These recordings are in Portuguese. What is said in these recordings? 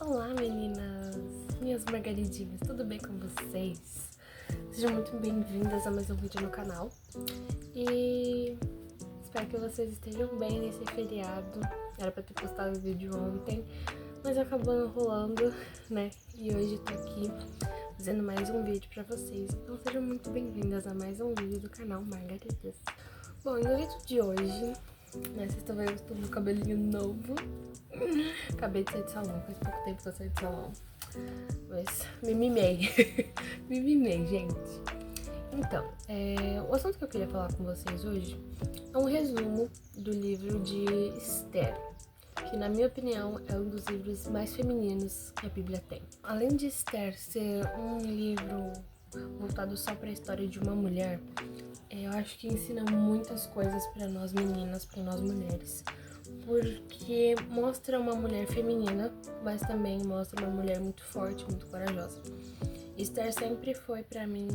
Olá meninas, minhas margaridinhas, tudo bem com vocês? Sejam muito bem-vindas a mais um vídeo no canal e espero que vocês estejam bem nesse feriado. Era pra ter postado o vídeo ontem, mas acabou não rolando, né? E hoje tô aqui fazendo mais um vídeo pra vocês, então sejam muito bem-vindas a mais um vídeo do canal Margaridas. Bom, no vídeo de hoje, né, vocês estão vendo que eu tô com um cabelinho novo. Acabei de sair de salão, faz pouco tempo que eu saí de salão. Mas me mimei. Me mimei, gente. Então, o assunto que eu queria falar com vocês hoje é um resumo do livro de Esther, que na minha opinião é um dos livros mais femininos que a Bíblia tem. Além de Esther ser um livro voltado só para a história de uma mulher, eu acho que ensina muitas coisas para nós meninas, para nós mulheres. Porque mostra uma mulher feminina, mas também mostra uma mulher muito forte, muito corajosa. Esther sempre foi pra mim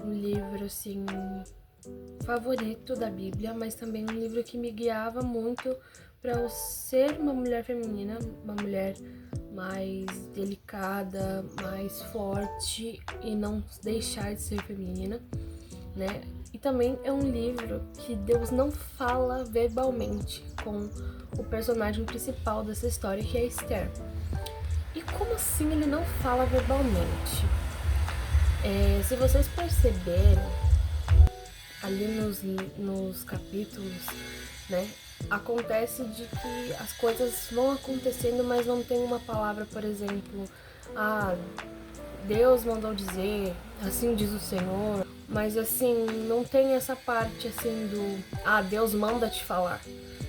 um livro assim favorito da Bíblia, mas também um livro que me guiava muito para eu ser uma mulher feminina, uma mulher mais delicada, mais forte e não deixar de ser feminina, né? E também é um livro que Deus não fala verbalmente com o personagem principal dessa história, que é Esther. E como assim ele não fala verbalmente? Se vocês perceberem, ali nos capítulos, né, acontece de que as coisas vão acontecendo, mas não tem uma palavra, por exemplo, Deus mandou dizer, assim diz o Senhor. Mas assim, não tem essa parte assim do Deus manda te falar,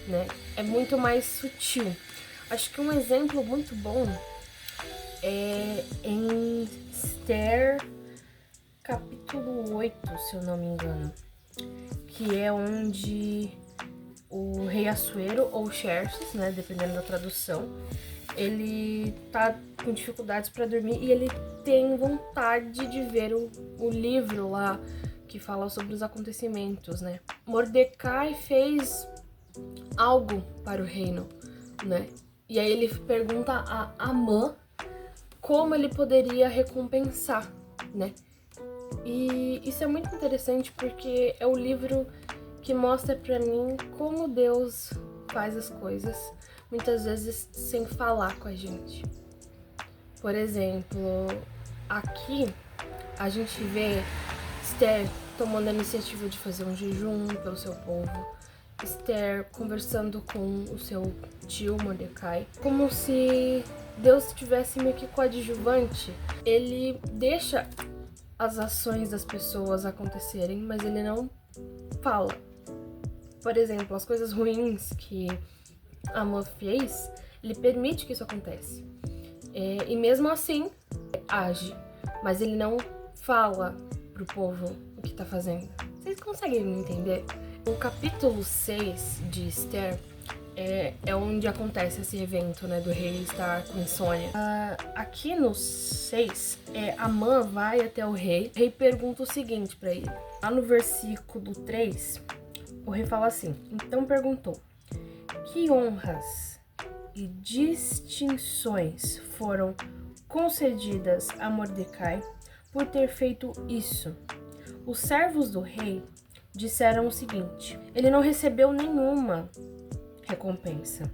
né? É muito mais sutil. Acho que um exemplo muito bom é em Esther capítulo 8, se eu não me engano, que é onde o rei Assuero, ou Xerxes, né, dependendo da tradução, ele tá com dificuldades para dormir e ele tem vontade de ver o livro lá que fala sobre os acontecimentos, né? Mordecai fez algo para o reino, né? E aí ele pergunta a Amã como ele poderia recompensar, né? E isso é muito interessante porque é o livro que mostra pra mim como Deus faz as coisas, muitas vezes sem falar com a gente. Por exemplo, aqui a gente vê Esther tomando a iniciativa de fazer um jejum pelo seu povo, Esther conversando com o seu tio Mordecai, como se Deus estivesse meio que coadjuvante. Ele deixa as ações das pessoas acontecerem, mas ele não fala. Por exemplo, as coisas ruins que Amã fez, ele permite que isso aconteça. E mesmo assim, age, mas ele não fala pro povo o que tá fazendo. Vocês conseguem me entender? O capítulo 6 de Esther é onde acontece esse evento, né, do rei estar com insônia. Aqui no 6, Amã vai até o rei pergunta o seguinte pra ele. Lá no versículo 3, o rei fala assim: então perguntou, que honras e distinções foram concedidas a Mordecai por ter feito isso? Os servos do rei disseram o seguinte: ele não recebeu nenhuma recompensa.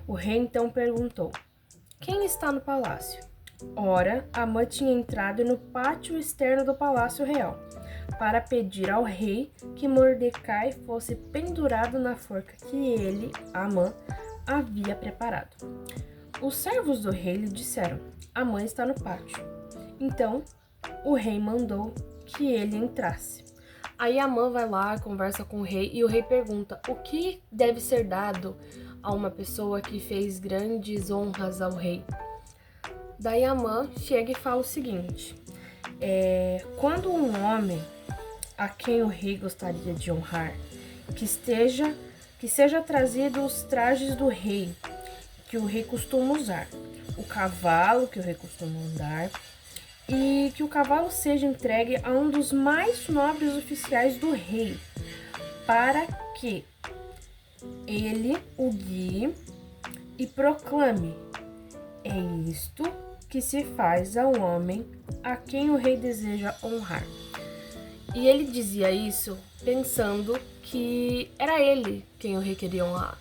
O rei então perguntou: quem está no palácio? Ora, Amã tinha entrado no pátio externo do palácio real para pedir ao rei que Mordecai fosse pendurado na forca que ele, Amã, havia preparado. Os servos do rei lhe disseram: Amã está no pátio. Então, o rei mandou que ele entrasse. Aí Amã vai lá, conversa com o rei e o rei pergunta: o que deve ser dado a uma pessoa que fez grandes honras ao rei? Daí Amã chega e fala o seguinte: quando um homem a quem o rei gostaria de honrar, que seja trazido os trajes do rei, que o rei costuma usar, o cavalo que o rei costuma andar, e que o cavalo seja entregue a um dos mais nobres oficiais do rei, para que ele o guie e proclame: É isto que se faz ao homem a quem o rei deseja honrar. E ele dizia isso pensando que era ele quem o rei queria honrar.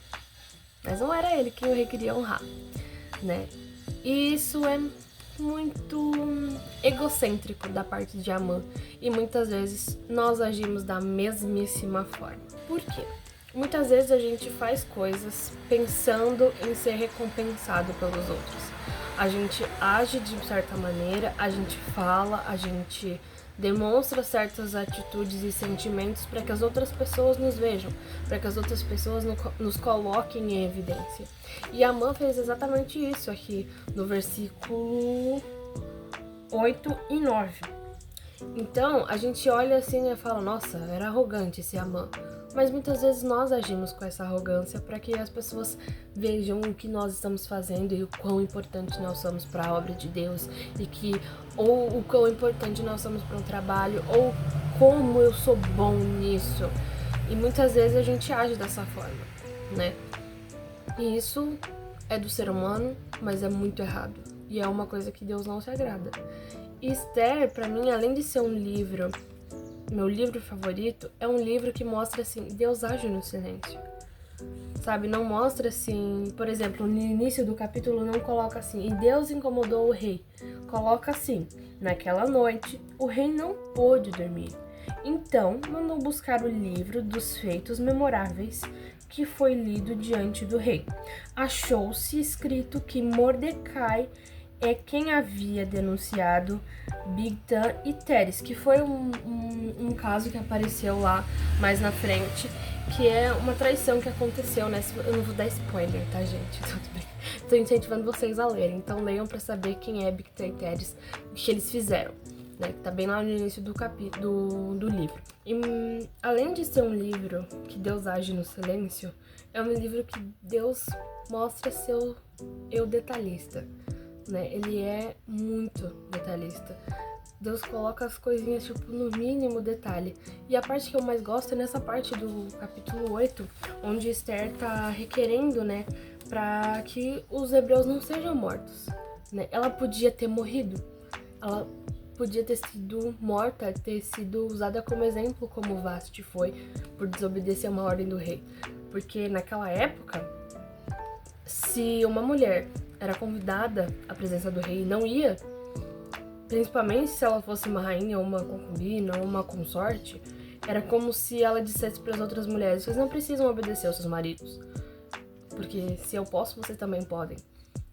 Mas não era ele quem o rei queria honrar, né? E isso é muito egocêntrico da parte de Amã. E muitas vezes nós agimos da mesmíssima forma. Por quê? Muitas vezes a gente faz coisas pensando em ser recompensado pelos outros. A gente age de certa maneira, a gente fala, a gente demonstra certas atitudes e sentimentos para que as outras pessoas nos vejam, para que as outras pessoas nos coloquem em evidência. E Amã fez exatamente isso aqui no versículo 8 e 9. Então, a gente olha assim e fala, nossa, era arrogante esse Amã. Mas muitas vezes nós agimos com essa arrogância para que as pessoas vejam o que nós estamos fazendo e o quão importante nós somos para a obra de Deus ou o quão importante nós somos para um trabalho, ou como eu sou bom nisso. E muitas vezes a gente age dessa forma, né? E isso é do ser humano, mas é muito errado. E é uma coisa que Deus não se agrada. E Esther, para mim, além de ser um livro, meu livro favorito, é um livro que mostra assim, Deus age no silêncio. Sabe, não mostra assim, por exemplo, no início do capítulo não coloca assim, e Deus incomodou o rei. Coloca assim, naquela noite o rei não pôde dormir. Então mandou buscar o livro dos feitos memoráveis que foi lido diante do rei. Achou-se escrito que Mordecai é quem havia denunciado Bigtan e Teres, que foi um caso que apareceu lá mais na frente, que é uma traição que aconteceu, né? Eu não vou dar spoiler, tá, gente? Tudo bem. Tô incentivando vocês a lerem, então leiam pra saber quem é Bigtan e Teres, o que eles fizeram, né? Que tá bem lá no início do livro. E além de ser um livro que Deus age no silêncio, é um livro que Deus mostra seu eu detalhista, né? Ele é muito detalhista. Deus coloca as coisinhas, tipo, no mínimo detalhe. E a parte que eu mais gosto é nessa parte do capítulo 8, onde Esther tá requerendo, né, pra que os hebreus não sejam mortos, né? Ela podia ter morrido. Ela podia ter sido morta, ter sido usada como exemplo, como Vasti foi, por desobedecer a uma ordem do rei. Porque naquela época, se uma mulher era convidada à presença do rei e não ia, principalmente se ela fosse uma rainha, ou uma concubina, ou uma consorte, era como se ela dissesse para as outras mulheres, vocês não precisam obedecer aos seus maridos, porque se eu posso, vocês também podem.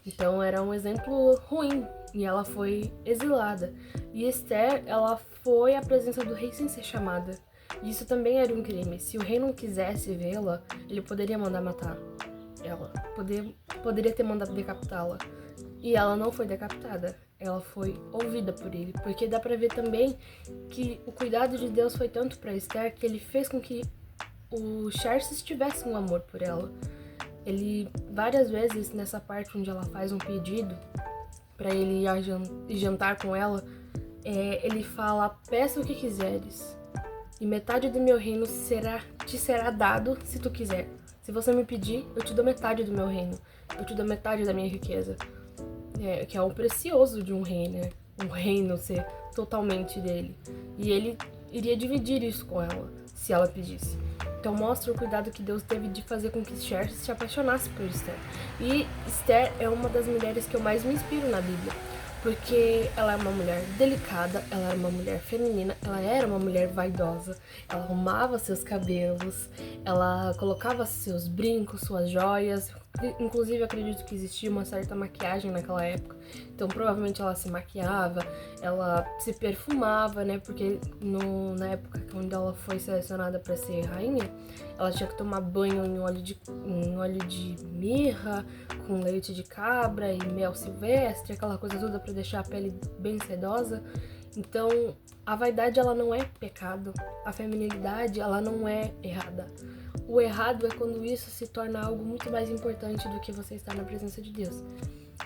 Então era um exemplo ruim, e ela foi exilada. E Esther, ela foi à presença do rei sem ser chamada. E isso também era um crime. Se o rei não quisesse vê-la, ele poderia mandar matar ela. Poderia ter mandado decapitá-la. E ela não foi decapitada. Ela foi ouvida por ele. Porque dá pra ver também que o cuidado de Deus foi tanto pra Esther que ele fez com que o Xerxes tivesse um amor por ela. Ele, várias vezes, nessa parte onde ela faz um pedido pra ele ir jantar com ela, ele fala, peça o que quiseres, e metade do meu reino te será dado se tu quiser. Se você me pedir, eu te dou metade do meu reino, eu te dou metade da minha riqueza. Que é o precioso de um rei, né? Um reino ser totalmente dele. E ele iria dividir isso com ela, se ela pedisse. Então mostra o cuidado que Deus teve de fazer com que Xerxes se apaixonasse por Esther. E Esther é uma das mulheres que eu mais me inspiro na Bíblia. Porque ela é uma mulher delicada, ela era uma mulher feminina, ela era uma mulher vaidosa, ela arrumava seus cabelos, ela colocava seus brincos, suas joias, inclusive acredito que existia uma certa maquiagem naquela época, então provavelmente ela se maquiava, ela se perfumava, né, porque na época quando ela foi selecionada para ser rainha, ela tinha que tomar banho em óleo de mirra, com leite de cabra e mel silvestre, aquela coisa toda para deixar a pele bem sedosa. Então, a vaidade ela não é pecado, a feminilidade ela não é errada. O errado é quando isso se torna algo muito mais importante do que você estar na presença de Deus.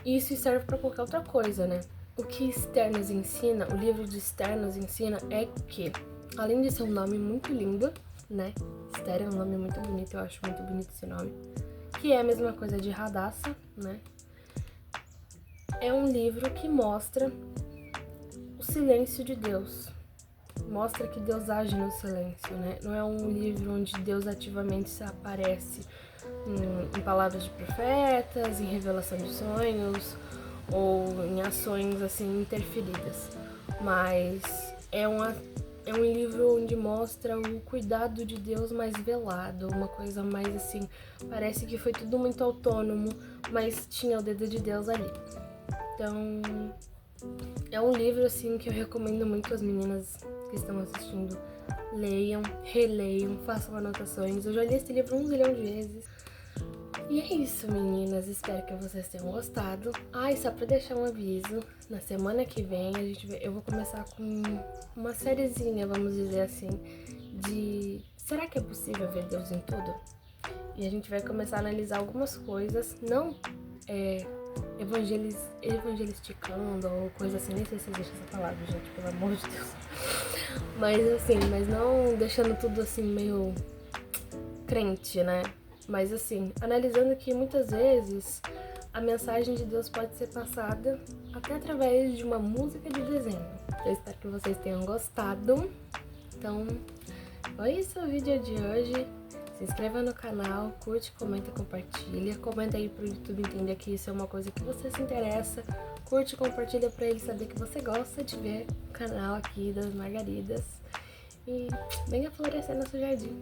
E isso serve para qualquer outra coisa, né? O que Esther nos ensina, o livro de Esther nos ensina é que, além de ser um nome muito lindo, né? Esther é um nome muito bonito, eu acho muito bonito esse nome. Que é a mesma coisa de Radassa, né? é um livro que mostra o silêncio de Deus. Mostra que Deus age no silêncio, né? Não é um livro onde Deus ativamente se aparece em palavras de profetas, em revelação de sonhos ou em ações assim interferidas. Mas é um livro onde mostra o cuidado de Deus mais velado, uma coisa mais assim, parece que foi tudo muito autônomo, mas tinha o dedo de Deus ali. Então, é um livro assim que eu recomendo muito às meninas que estão assistindo. Leiam, releiam, façam anotações. Eu já li esse livro 1 zilhão de vezes. E é isso, meninas. Espero que vocês tenham gostado. E só pra deixar um aviso, na semana que vem eu vou começar com uma sériezinha, vamos dizer assim, de será que é possível ver Deus em tudo? E a gente vai começar a analisar algumas coisas, não evangelisticando ou coisa assim, nem sei se existe essa palavra, gente, pelo amor de Deus. Mas não deixando tudo assim meio crente, né? Mas assim, analisando que muitas vezes a mensagem de Deus pode ser passada até através de uma música de desenho. Eu espero que vocês tenham gostado. Então, foi isso o vídeo de hoje. Se inscreva no canal, curte, comenta, compartilha. Comenta aí pro YouTube entender que isso é uma coisa que você se interessa. Curte e compartilha pra ele saber que você gosta de ver o canal aqui das Margaridas. E venha florescer no seu jardim.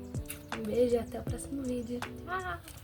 Um beijo e até o próximo vídeo. Tchau!